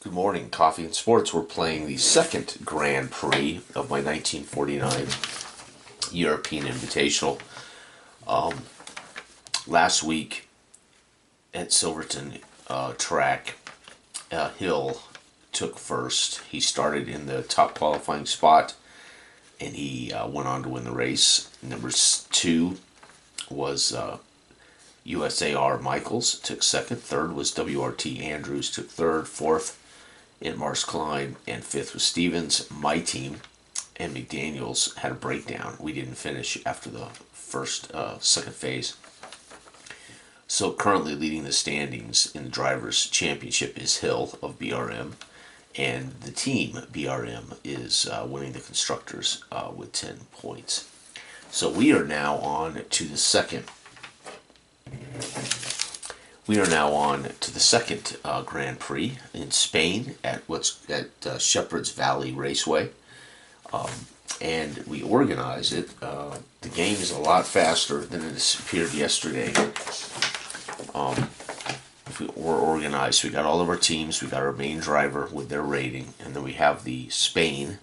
Good morning, Coffee and Sports. We're playing the second Grand Prix of my 1949 European Invitational. Last week at Silverton track, Hill took first. He started in the top qualifying spot and he went on to win the race. Number two was USAR Michaels, took second. Third was WRT Andrews, took third. Fourth, Inmars Klein, and fifth was Stevens. My team and McDaniels had a breakdown. We didn't finish after the second phase. So currently leading the standings in the Drivers' Championship is Hill of BRM, and the team BRM is winning the Constructors with 10 points. So we are now on to the second. Grand Prix in Spain at Shepard's Valley Raceway, and we organize it. The game is a lot faster than it appeared yesterday. We're organized. We got all of our teams. We got our main driver with their rating, and then we have the Spain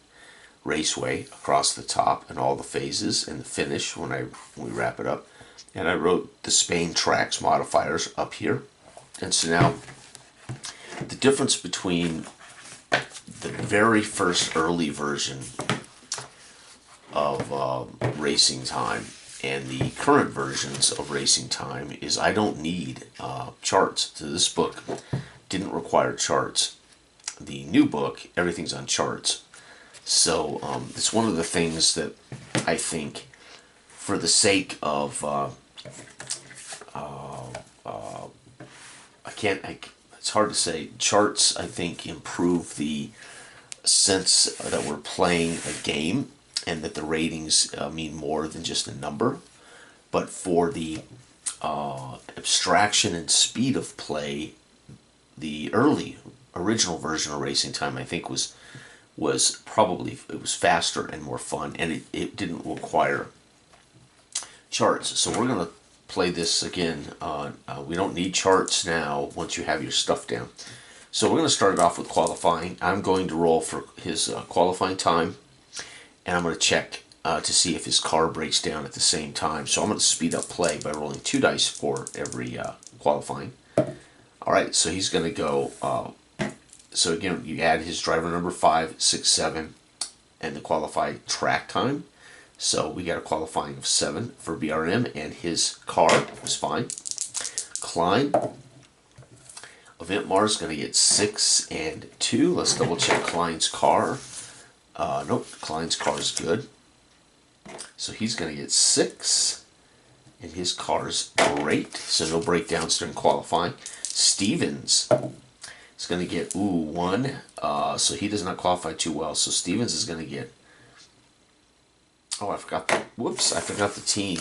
Raceway across the top and all the phases and the finish when we wrap it up. And I wrote the Spain tracks modifiers up here. And so now, the difference between the very first early version of Racing Time and the current versions of Racing Time is I don't need charts. So this book didn't require charts. The new book, everything's on charts. So it's one of the things that I think, for the sake of it's hard to say. Charts, I think, improve the sense that we're playing a game and that the ratings mean more than just a number. But for the abstraction and speed of play, the original version of Racing Time, I think, was faster and more fun, and it didn't require charts. So we're going to play this again. We don't need charts now once you have your stuff down. So we're going to start it off with qualifying. I'm going to roll for his qualifying time, and I'm going to check to see if his car breaks down at the same time. So I'm going to speed up play by rolling 2 dice for every qualifying. All right, so he's going to go. So again, you add his driver number 5, 6, 7, and the qualified track time. So we got a qualifying of 7 for BRM, and his car was fine. Klein of Intmar is going to get 6 and 2. Let's double check Klein's car. Nope, Klein's car is good. So he's going to get 6, and his car's great. So no breakdowns during qualifying. Stevens is going to get 1. So he does not qualify too well. So Stevens is going to get. Oh, I forgot the team.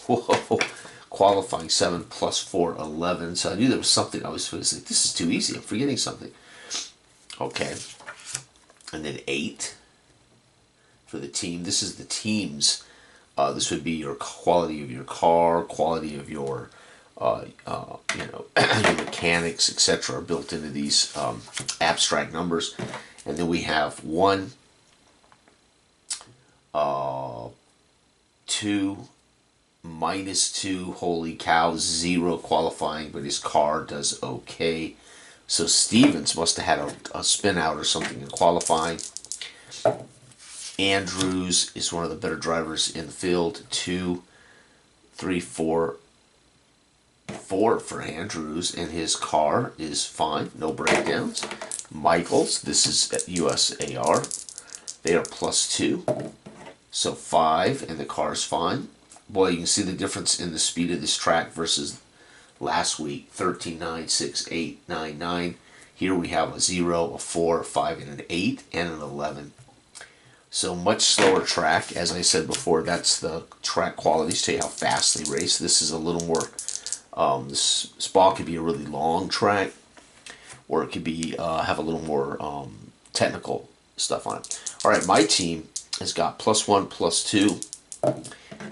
Whoa. Qualifying 7 plus 4, 11. So I knew there was something. I was like, this is too easy. I'm forgetting something. Okay. And then 8 for the team. This is the team's. This would be your quality of your car, quality of your, your mechanics, etc. built into these abstract numbers. And then we have 1, 2, -2, holy cow, 0 qualifying, but his car does okay. So Stevens must have had a spin out or something in qualifying. Andrews is one of the better drivers in the field. 2, 3, 4 for Andrews, and his car is fine, no breakdowns. Michaels, this is at USAR. They are +2. So 5, and the car's fine. Boy, you can see the difference in the speed of this track versus last week. 13, 9, 6, 8, 9, 9. Here we have a 0, a 4, a 5, and an 8, and an 11. So much slower track. As I said before, that's the track qualities, tell you how fast they race. This is a little more, this Spa could be a really long track, or it could be have a little more technical stuff on it. All right, my team has got +1, +2,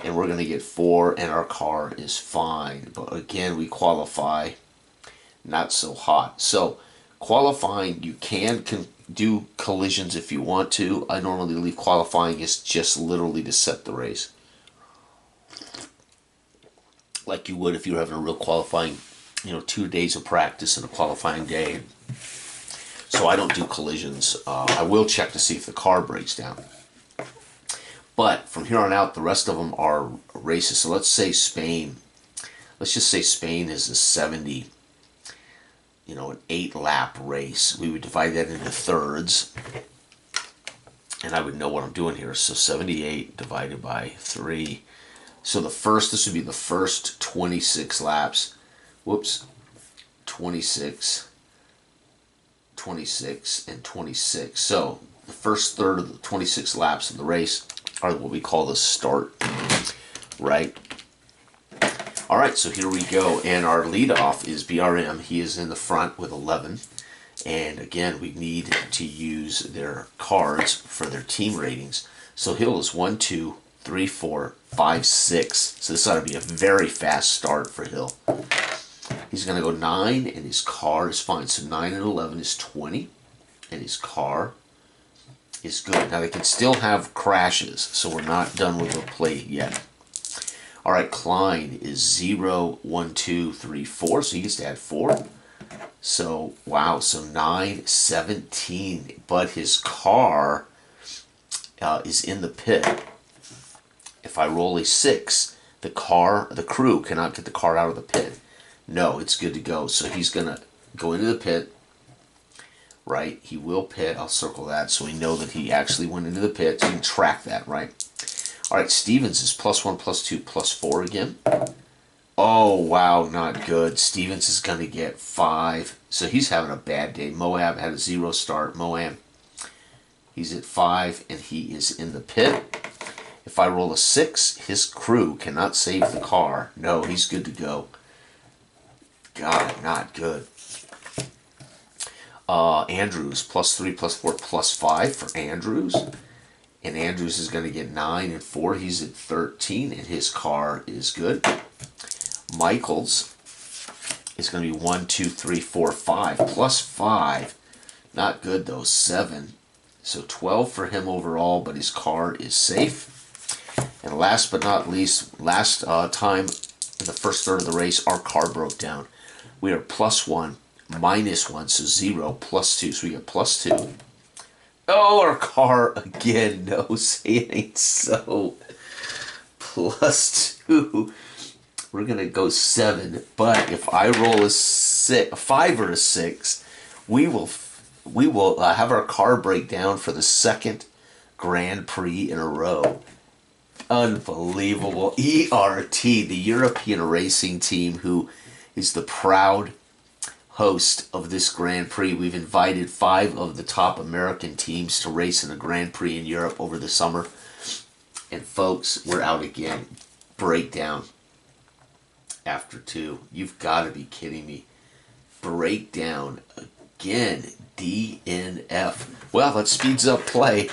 and we're going to get 4, and our car is fine. But again, we qualify not so hot. So Qualifying, you can do collisions if you want to. I normally leave qualifying as just literally to set the race. Like you would if you were having a real qualifying, 2 days of practice and a qualifying day. So I don't do collisions. I will check to see if the car breaks down. But from here on out, the rest of them are races. So let's say Spain. Let's just say Spain is a 70, an 8-lap race. We would divide that into thirds. And I would know what I'm doing here. So 78 divided by 3. So this would be the first 26 laps. Whoops. 26, 26, and 26. So the first third of the 26 laps of the race are what we call the start, right? All right, so here we go. And our leadoff is BRM. He is in the front with 11. And again, we need to use their cards for their team ratings. So Hill is 1, 2, 3, 4, 5, 6. So this ought to be a very fast start for Hill. He's going to go 9, and his car is fine. So 9 and 11 is 20, and his car is good. Now, they can still have crashes, so we're not done with the play yet. All right, Klein is 0, 1, 2, 3, 4, so he gets to add 4. So, wow, so 9, 17, but his car is in the pit. If I roll a 6, the crew cannot get the car out of the pit. No, it's good to go. So he's going to go into the pit, right? He will pit. I'll circle that so we know that he actually went into the pit. So you can track that, right? All right, Stevens is +1, +2, +4 again. Oh, wow, not good. Stevens is going to get 5. So he's having a bad day. Moab had a 0 start. Moab, he's at 5, and he is in the pit. If I roll a 6, his crew cannot save the car. No, he's good to go. God, not good. Andrews, +3, +4, +5 for Andrews. And Andrews is going to get 9 and 4. He's at 13, and his car is good. Michaels is going to be 1, 2, 3, 4, 5. +5. Not good, though. 7. So 12 for him overall, but his car is safe. And last but not least, last time in the first third of the race, our car broke down. We are +1, -1, so 0, +2. So we get +2. Oh, our car again. No, say it ain't so. +2. We're going to go 7. But if I roll a 5 or a 6, we will have our car break down for the second Grand Prix in a row. Unbelievable. ERT, the European Racing Team, who is the proud host of this Grand Prix. We've invited 5 of the top American teams to race in a Grand Prix in Europe over the summer. And folks, we're out again. Breakdown after 2. You've got to be kidding me. Breakdown again. DNF. Well, that speeds up play.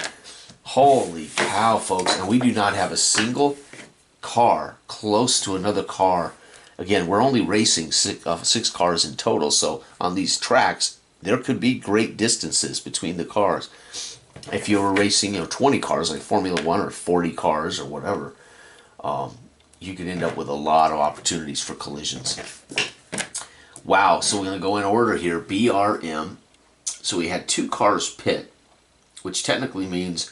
Holy cow, folks. And we do not have a single car close to another car. Again, we're only racing 6 cars in total, so on these tracks, there could be great distances between the cars. If you were racing, 20 cars like Formula 1 or 40 cars or whatever, you could end up with a lot of opportunities for collisions. Wow, so we're going to go in order here. BRM. So we had 2 cars pit, which technically means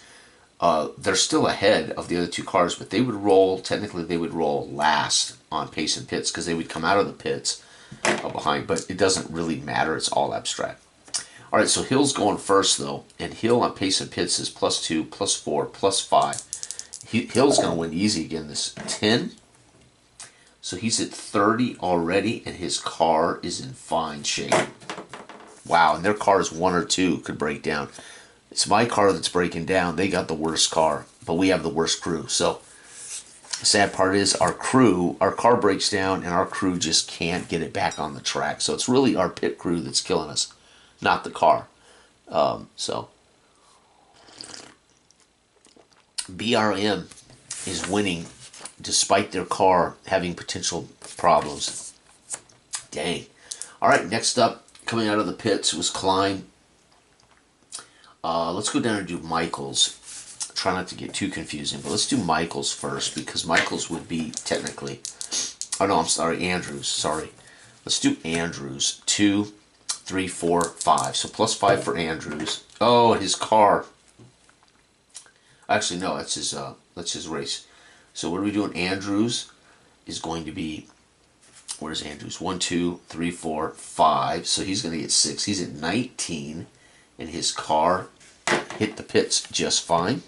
they're still ahead of the other 2 cars, but they would roll last on pace and pits because they would come out of the pits behind, but it doesn't really matter. It's all abstract. All right, so Hill's going first, though, and Hill on pace and pits is +2, +4, +5. Hill's going to win easy again, this 10. So he's at 30 already, and his car is in fine shape. Wow, and their cars 1 or 2 could break down. It's my car that's breaking down. They got the worst car, but we have the worst crew. So the sad part is our car breaks down, and our crew just can't get it back on the track. So it's really our pit crew that's killing us, not the car. So BRM is winning despite their car having potential problems. Dang. All right, next up, Coming out of the pits was Klein. Let's go down and do Michaels. Try not to get too confusing, but let's do Michaels first, because Michaels would be technically... Oh, no, I'm sorry, Andrews. Sorry. Let's do Andrews. 2, 3, 4, 5. So +5 for Andrews. Oh, his car. Actually, no, that's his race. So what are we doing? Andrews is going to be... Where's Andrews? 1, 2, 3, 4, 5. So he's going to get 6. He's at 19, and his car hit the pits just fine.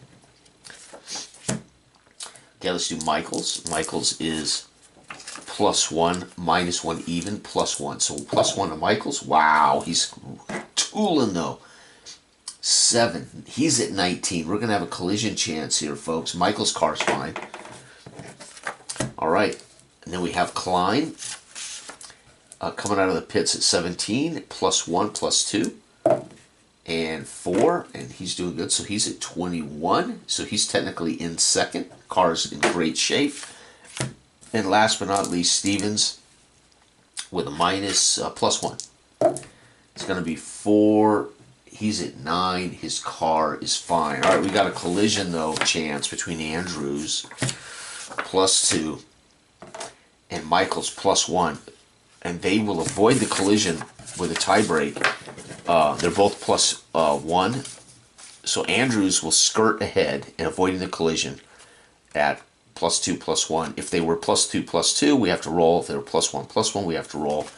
Okay, let's do Michaels. Michaels is +1, -1 even, +1. So +1 to Michaels. Wow, he's tooling though. 7. He's at 19. We're going to have a collision chance here, folks. Michaels' car's fine. All right. And then we have Klein coming out of the pits at 17, +1, +2, and 4. And he's doing good. So he's at 21. So he's technically in second. Car's in great shape. And last but not least, Stevens with a +1. It's going to be 4. He's at 9. His car is fine. All right, we got a collision, though, chance between Andrews, +2, and Michaels, +1. And they will avoid the collision with a tie break. They're both +1. So Andrews will skirt ahead in avoiding the collision at +2, +1. If they were +2, +2, we have to roll. If they were +1, +1, we have to roll.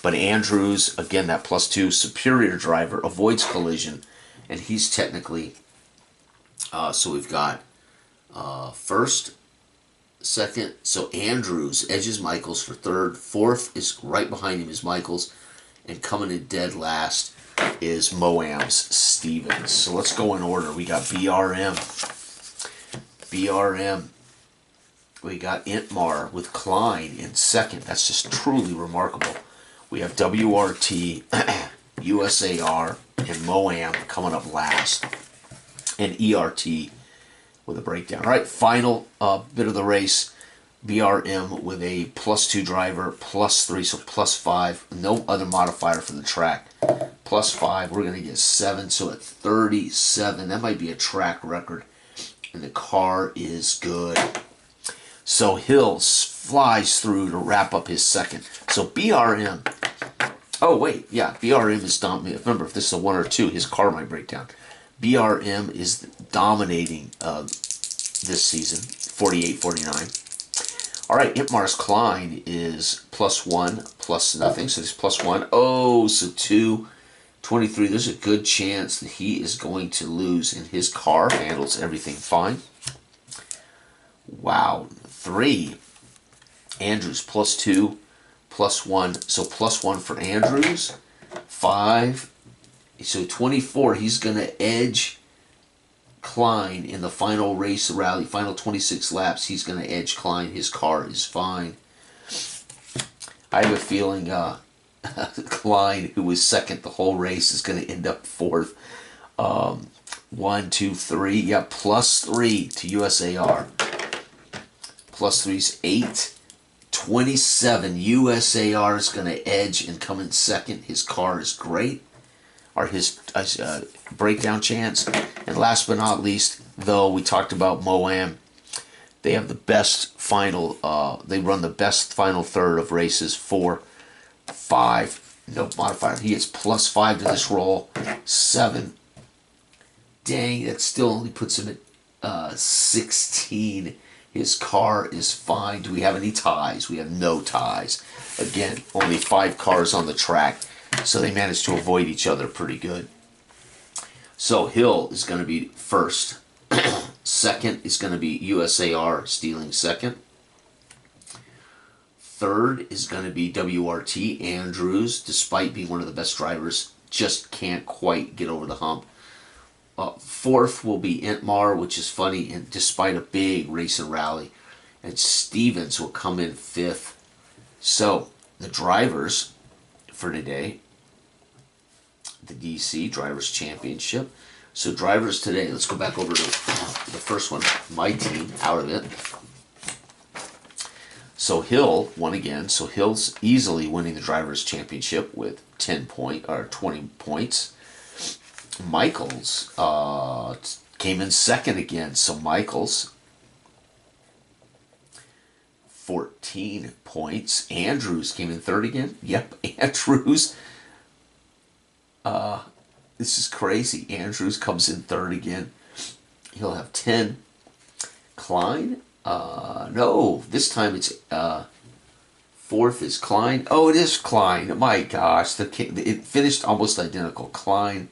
But Andrews, again, that +2 superior driver, avoids collision, and he's technically, so we've got first, second, so Andrews edges Michaels for third. Fourth is right behind him is Michaels, and coming in dead last is Moam's Stevens. So let's go in order. We got BRM. We got Intmar with Klein in second. That's just truly remarkable. We have WRT, USAR, and Moam coming up last. And ERT with a breakdown. All right, final bit of the race. BRM with a +2 driver, +3, so +5. No other modifier for the track. +5, we're going to get 7, so at 37. That might be a track record. And the car is good. So Hills flies through to wrap up his second. So BRM... Oh, wait, yeah, BRM is dominating. Remember, if this is a 1 or 2, his car might break down. BRM is dominating this season, 48-49. All right, Itmar's Klein is +1, +0, so he's +1. Oh, so 2, 23. There's a good chance that he is going to lose, and his car handles everything fine. Wow, 3. Andrews +2, +1, so +1 for Andrews. 5, so 24. He's going to edge Klein in the final race rally, final 26 laps. He's going to edge Klein. His car is fine. I have a feeling Klein, who was second the whole race, is going to end up fourth. 1, 2, 3. Yeah, +3 to USAR. +3's 8. 27. USAR is going to edge and come in second. His car is great. Or his breakdown chance. And last but not least, though, we talked about Moam. They have the best final, they run the best final third of races. 4, 5, no modifier. He gets +5 to this roll. 7. Dang, that still only puts him at 16. His car is fine. Do we have any ties? We have no ties. Again, only 5 cars on the track, so they managed to avoid each other pretty good. So Hill is going to be first. Second is going to be USAR stealing second. Third is going to be WRT. Andrews, despite being one of the best drivers, just can't quite get over the hump. Fourth will be Intmar, which is funny, and despite a big race and rally. And Stevens will come in 5th. So, the drivers for today, the DC Drivers Championship. So, drivers today, let's go back over to the first one, my team, out of it. So Hill won again. So Hill's easily winning the Drivers' Championship with 20 points. Michaels came in second again. So Michaels, 14 points. Andrews came in third again. Yep, Andrews. This is crazy. Andrews comes in third again. He'll have 10. Klein? No, this time it's fourth is Klein. Oh, it is Klein. My gosh, it finished almost identical. Klein,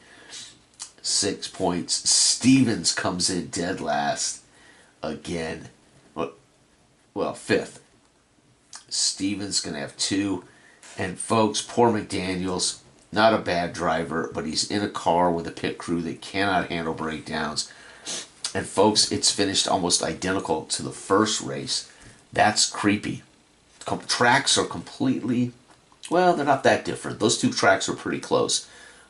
6 points. Stevens comes in dead last again. Well, fifth. Stevens gonna have 2, and folks, poor McDaniels. Not a bad driver, but he's in a car with a pit crew that cannot handle breakdowns. And folks, it's finished almost identical to the first race. That's creepy. Tracks are completely, well, they're not that different. Those two tracks are pretty close.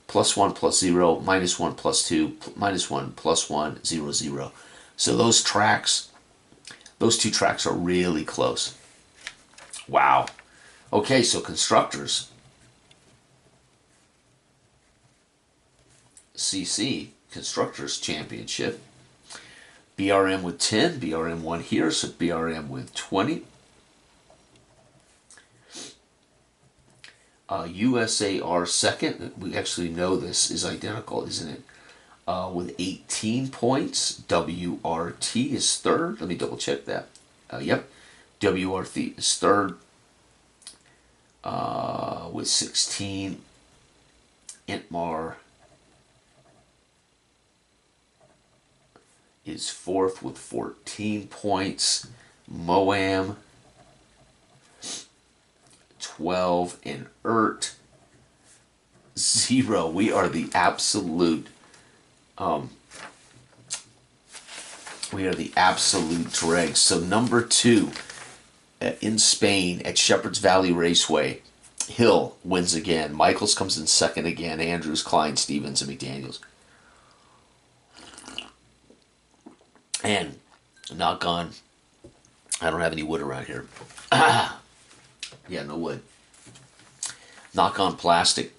+1, +0, -1, +2, -1, +1, 0, 0. So those two tracks are really close. Wow. Okay, so constructors. CC, Constructors Championship. BRM with 10, BRM won here, so BRM with 20. USAR second, we actually know this is identical, isn't it? With 18 points. WRT is third. Let me double check that. Yep, WRT is third with 16. Intmar is fourth with 14 points. Moam, 12, and Ert, 0. We are the absolute dregs. So number 2 in Spain at Shepherd's Valley Raceway, Hill wins again. Michaels comes in second again. Andrews, Klein, Stevens, and McDaniels. And knock on, I don't have any wood around here. Yeah, no wood. Knock on plastic.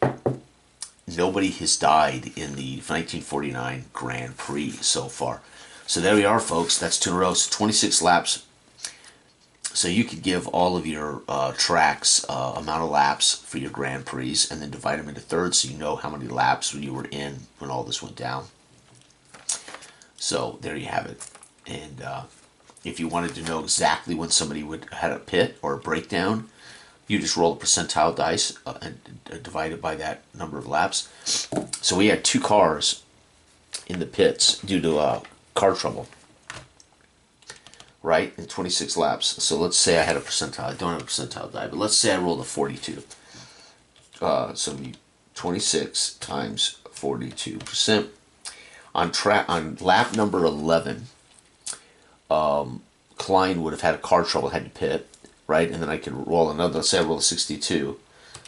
Nobody has died in the 1949 Grand Prix so far. So there we are, folks. That's 2 in a row. So 26 laps. So you could give all of your tracks amount of laps for your Grand Prix and then divide them into thirds so you know how many laps you were in when all this went down. So there you have it. And if you wanted to know exactly when somebody had a pit or a breakdown, you just roll a percentile dice and divide it by that number of laps. So we had 2 cars in the pits due to car trouble, right, in 26 laps. So let's say I had a percentile. I don't have a percentile die, but let's say I rolled a 42. So it'd be 26 times 42%. On lap number 11, Klein would have had a car trouble, had to pit, right? And then I could roll another, let's say I roll a 62,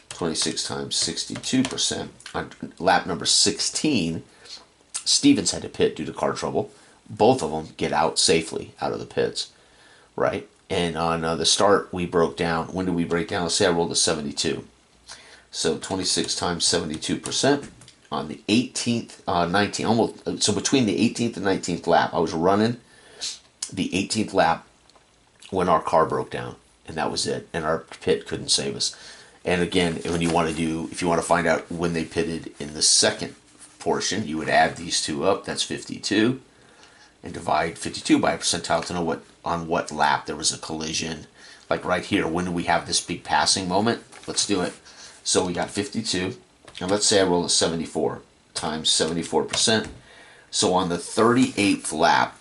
26 times 62%. On lap number 16, Stevens had to pit due to car trouble. Both of them get out safely out of the pits, right? And on the start, we broke down. When did we break down? Let's say I rolled a 72. So 26 times 72%. On the 18th, 19th, almost, so between the 18th and 19th lap, I was running the 18th lap when our car broke down, and that was it. And our pit couldn't save us. And again, if you want to find out when they pitted in the second portion, you would add these two up. That's 52, and divide 52 by a percentile to know on what lap there was a collision. Like right here, when do we have this big passing moment? Let's do it. So we got 52. And let's say I roll a 74 times 74%. So on the 38th lap,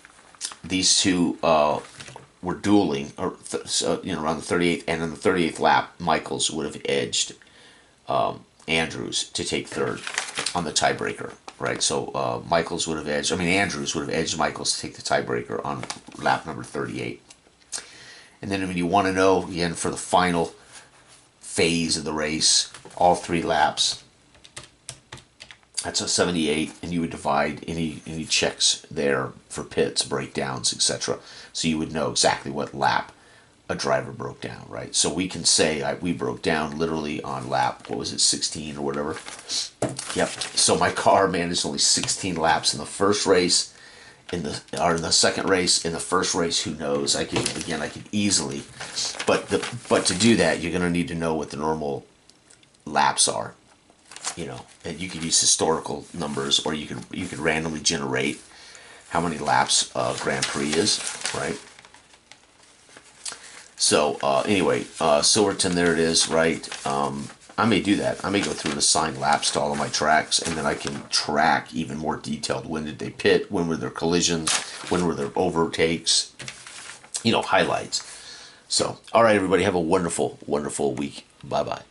these two were dueling, or around the 38th, and on the 38th lap, Michaels would have edged Andrews to take third on the tiebreaker, right? So Andrews would have edged Michaels to take the tiebreaker on lap number 38. And then when you want to know, again, for the final phase of the race, all 3 laps, that's a 78, and you would divide any checks there for pits, breakdowns, etc. So you would know exactly what lap a driver broke down, right? So we can say we broke down literally on lap, what was it, 16 or whatever. Yep. So my car managed only 16 laps in the first race, in the second race, in the first race. Who knows? I could easily, but to do that, you're gonna need to know what the normal laps are, and you could use historical numbers, or you could randomly generate how many laps Grand Prix is, right? So anyway, Silverton, there it is, right? I may do that. I may go through and assign laps to all of my tracks, and then I can track even more detailed. When did they pit? When were their collisions? When were their overtakes? Highlights. So, all right, everybody, have a wonderful, wonderful week. Bye-bye.